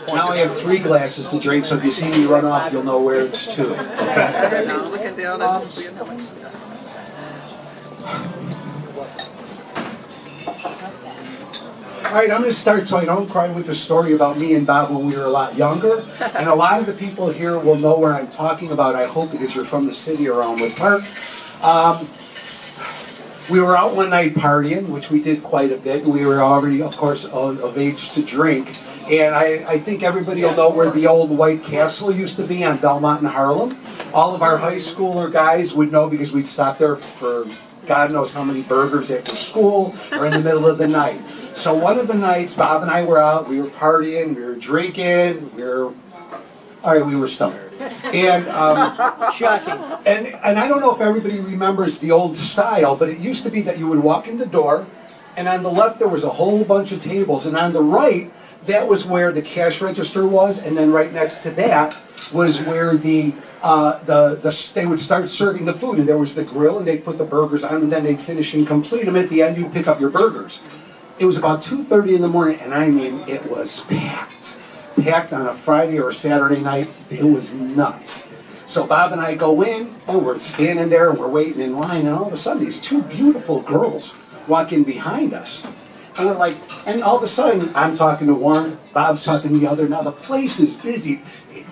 Now I have 3 glasses to drink, so if you see me run off, you'll know where it's to. Okay? Now looking down and seeing how much. All right, I'm going to start so I don't cry with the story about me and Bob when we were a lot younger. And a lot of the people here will know where I'm talking about, I hope, because you're from the city or Elmwood Park. We were out one night partying, which we did quite a bit. We were already, of course, of age to drink. And I think everybody will know where the old White Castle used to be on Belmont and Harlem. All of our high schooler guys would know because we'd stop there for God knows how many burgers after school or in the middle of the night. So one of the nights, Bob and I were out, we were partying, we were drinking, we were stoned. And Shocking. and I don't know if everybody remembers the old style, but it used to be that you would walk in the door, and on the left there was a whole bunch of tables, and on the right, that was where the cash register was, and then right next to that was where they would start serving the food, and there was the grill, and they'd put the burgers on, and then they'd finish and complete them. At the end, you'd pick up your burgers. It was about 2:30 in the morning, and I mean, it was packed. Packed on a Friday or a Saturday night. It was nuts. So Bob and I go in, and we're standing there, and we're waiting in line, and all of a sudden, these 2 beautiful girls walk in behind us. And we're like, and all of a sudden, I'm talking to one, Bob's talking to the other. Now, the place is busy.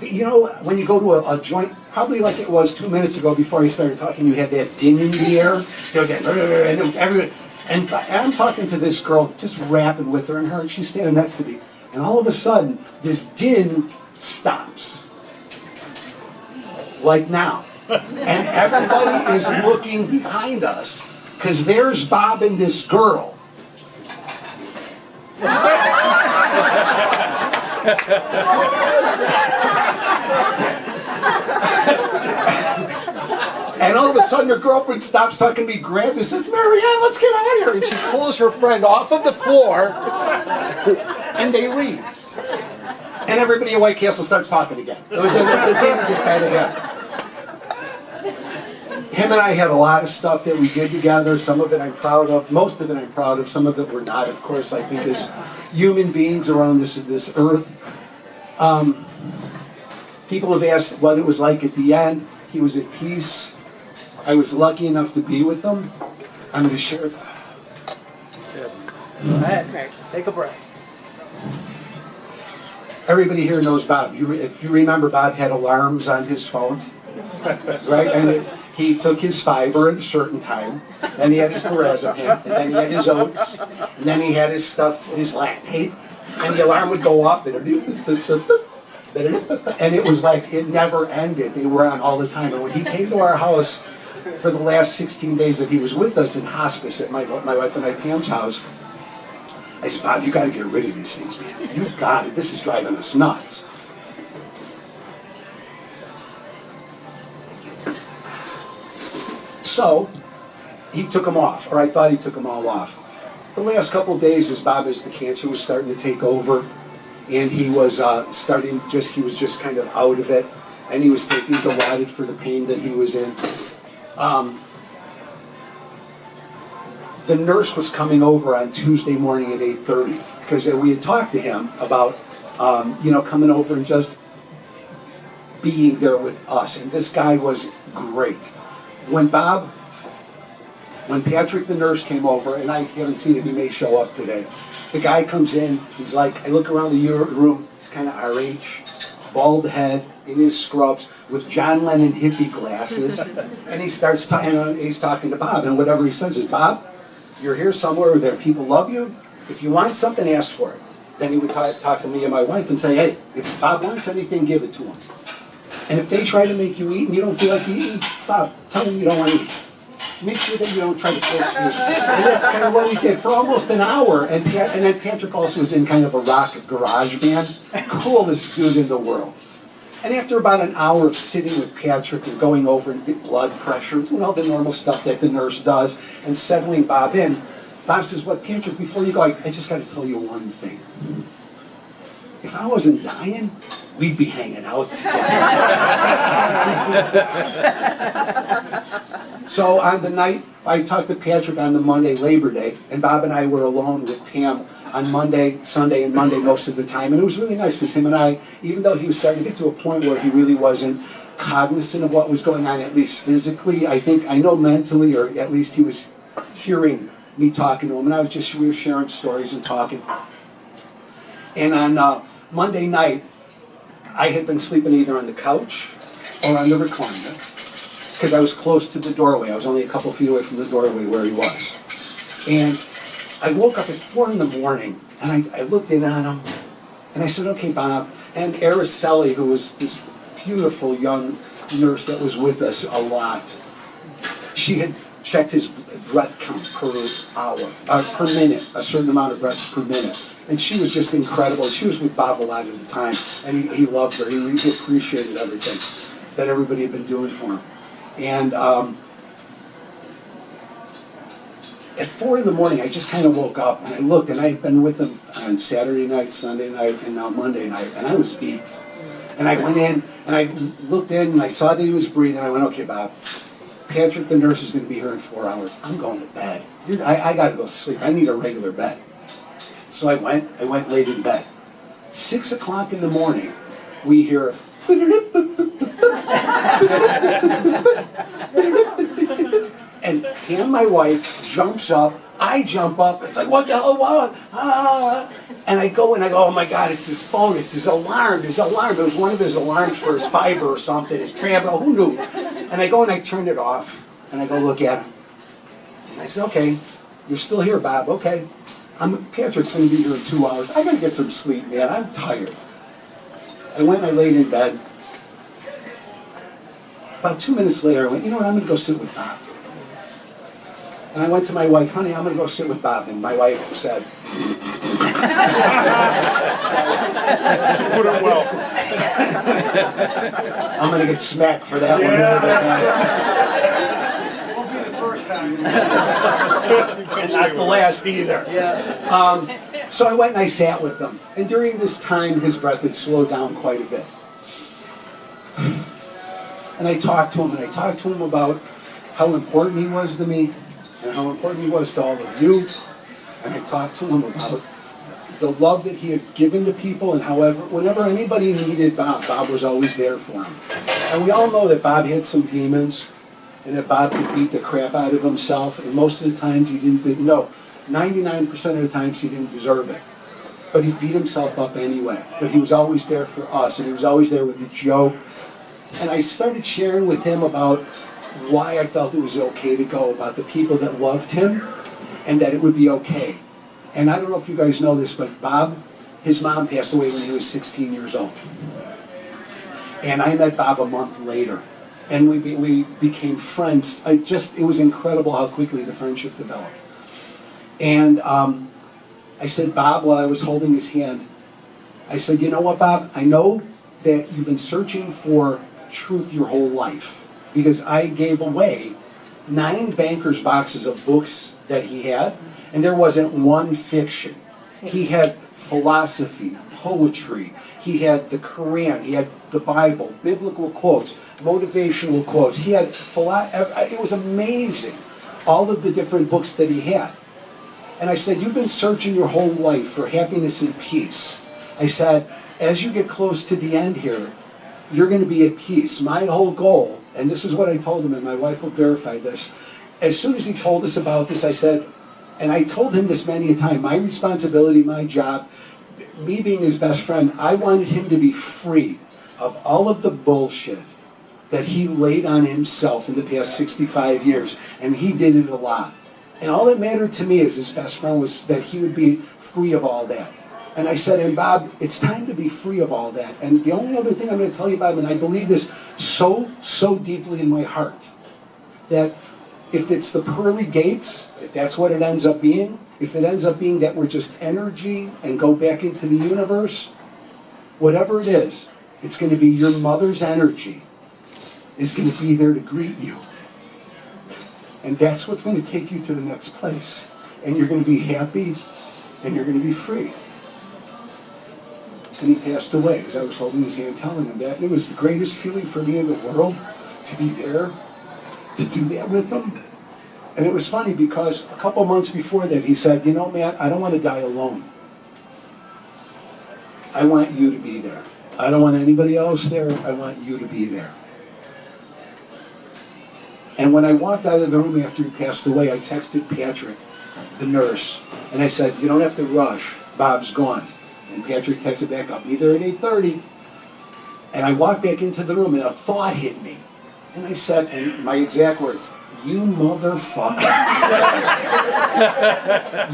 You know, when you go to a joint, probably like it was 2 minutes ago before I started talking, you had that din in the air. There was that, and everybody. And I'm talking to this girl, just rapping with her, and she's standing next to me. And all of a sudden, this din stops. Like now. And everybody is looking behind us, because there's Bob and this girl. And all of a sudden, her girlfriend stops talking to me, grabs and says, "Marianne, let's get out of here." And she pulls her friend off of the floor, and they leave. And everybody at White Castle starts talking again. It was the thing just kind of happened. Him and I had a lot of stuff that we did together. Some of it I'm proud of. Most of it I'm proud of. Some of it we're not, of course. I think as human beings around this earth. People have asked what it was like at the end. He was at peace. I was lucky enough to be with him. I'm going to share that. Go ahead, take a breath. Everybody here knows Bob. If you remember, Bob had alarms on his phone, right? And he took his fiber at a certain time. Then he had his lorazepam, and then he had his oats, and then he had his stuff, his lactate, and the alarm would go up, and it was like it never ended. They were on all the time. And when he came to our house for the last 16 days that he was with us in hospice at my wife and I, Pam's house, I said, "Bob, you got to get rid of these things, man. You've got it. This is driving us nuts." So he took them off, or I thought he took them all off. The last couple of days, as the cancer was starting to take over, and he was he was just kind of out of it, and he was taking Dilaudid for the pain that he was in. The nurse was coming over on Tuesday morning at 8:30 because we had talked to him about, coming over and just being there with us. And this guy was great. When Patrick, the nurse, came over, and I haven't seen him, he may show up today. The guy comes in, he's like, I look around the room, he's kind of our age, bald head, in his scrubs, with John Lennon hippie glasses, and he starts he's talking to Bob, and whatever he says is, "Bob, you're here somewhere where people love you. If you want something, ask for it." Then he would talk to me and my wife and say, "Hey, if Bob wants anything, give it to him. And if they try to make you eat and you don't feel like eating, Bob, tell them you don't want to eat. Make sure that you don't try to force feed." And that's kind of what we did for almost an hour. And then Patrick also was in kind of a rock garage band. Coolest dude in the world. And after about an hour of sitting with Patrick and going over the blood pressure, doing all the normal stuff that the nurse does, and settling Bob in, Bob says, "Well, Patrick, before you go, I just got to tell you one thing. If I wasn't dying, we'd be hanging out together." So on the night, I talked to Patrick on the Monday, Labor Day, and Bob and I were alone with Pam on Monday, Sunday, and Monday most of the time. And it was really nice because him and I, even though he was starting to get to a point where he really wasn't cognizant of what was going on, at least physically, I know mentally, or at least he was hearing me talking to him, and we were sharing stories and talking. And on Monday night, I had been sleeping either on the couch or on the recliner because I was close to the doorway. I was only a couple feet away from the doorway where he was. And I woke up at 4 in the morning, and I looked in on him, and I said, okay, Bob. And Araceli, who was this beautiful young nurse that was with us a lot, she had checked his breath count per minute, a certain amount of breaths per minute. And she was just incredible. She was with Bob a lot at the time, and he loved her. He really appreciated everything that everybody had been doing for him. And at 4 in the morning, I just kind of woke up, and I looked, and I had been with him on Saturday night, Sunday night, and now Monday night, and I was beat. And I went in, and I looked in, and I saw that he was breathing. I went, okay, Bob, Patrick, the nurse, is going to be here in 4 hours. I'm going to bed. I got to go to sleep. I need a regular bed. So I went late in bed. 6 o'clock in the morning, we hear, and Pam, my wife, jumps up. I jump up. It's like, what the hell, what? Ah. And I go, oh my God, it's his phone. It's his alarm. It was one of his alarms for his fiber or something, his tram, who knew? And I go and I turn it off, and I go look at him. And I said, okay, you're still here, Bob, okay. Patrick's going to be here in 2 hours. I got to get some sleep, man. I'm tired. I went and I laid in bed. About 2 minutes later, I went, you know what, I'm going to go sit with Bob. And I went to my wife, honey, I'm going to go sit with Bob. And my wife said, Put it well. I'm going to get smacked for that one. Won't be the first time. And not the last either. So I went and I sat with him. And during this time, his breath had slowed down quite a bit. And I talked to him, about how important he was to me, and how important he was to all of you. And I talked to him about the love that he had given to people, and whenever anybody needed Bob, Bob was always there for him. And we all know that Bob had some demons, and that Bob could beat the crap out of himself, and most of the times he didn't, no, 99% of the times he didn't deserve it. But he beat himself up anyway. But he was always there for us, and he was always there with a joke. And I started sharing with him about why I felt it was okay to go, about the people that loved him, and that it would be okay. And I don't know if you guys know this, but Bob, his mom passed away when he was 16 years old. And I met Bob a month later, and we became friends. It was incredible how quickly the friendship developed. And I said, Bob, while I was holding his hand, I said, you know what, Bob, I know that you've been searching for truth your whole life, because I gave away 9 banker's boxes of books that he had, and there wasn't one fiction. He had philosophy, poetry, he had the Quran, he had the Bible, biblical quotes, motivational quotes. He had it was amazing, all of the different books that he had. And I said, you've been searching your whole life for happiness and peace. I said, as you get close to the end here, you're going to be at peace. My whole goal, and this is what I told him, and my wife will verify this, as soon as he told us about this, I said, and I told him this many a time, my responsibility, my job, me being his best friend, I wanted him to be free of all of the bullshit that he laid on himself in the past 65 years, and he did it a lot. And all that mattered to me as his best friend was that he would be free of all that. And I said, and Bob, it's time to be free of all that. And the only other thing I'm going to tell you, Bob, and I believe this so deeply in my heart, that if it's the pearly gates, if that's what it ends up being, if it ends up being that we're just energy and go back into the universe, whatever it is, it's going to be your mother's energy is going to be there to greet you. And that's what's going to take you to the next place. And you're going to be happy, and you're going to be free. And he passed away as I was holding his hand telling him that. And it was the greatest feeling for me in the world to be there, to do that with him. And it was funny because a couple months before that he said, you know, Matt, I don't want to die alone. I want you to be there. I don't want anybody else there. I want you to be there. And when I walked out of the room after he passed away, I texted Patrick, the nurse, and I said, you don't have to rush. Bob's gone. And Patrick texted back, I'll be there at 8:30. And I walked back into the room and a thought hit me. And I said, and my exact words, you motherfucker.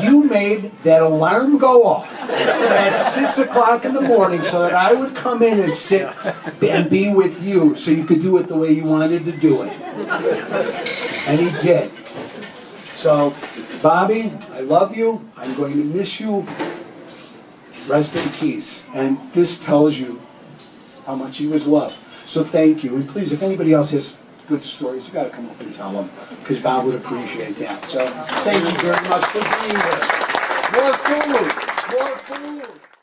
You made that alarm go off at 6 o'clock in the morning so that I would come in and sit and be with you so you could do it the way you wanted to do it. And he did. So, Bobby, I love you. I'm going to miss you. Rest in peace. And this tells you how much he was loved. So thank you. And please, if anybody else has good stories, you got to come up and tell them, because Bob would appreciate that. So thank you very much for being here. More food. More food.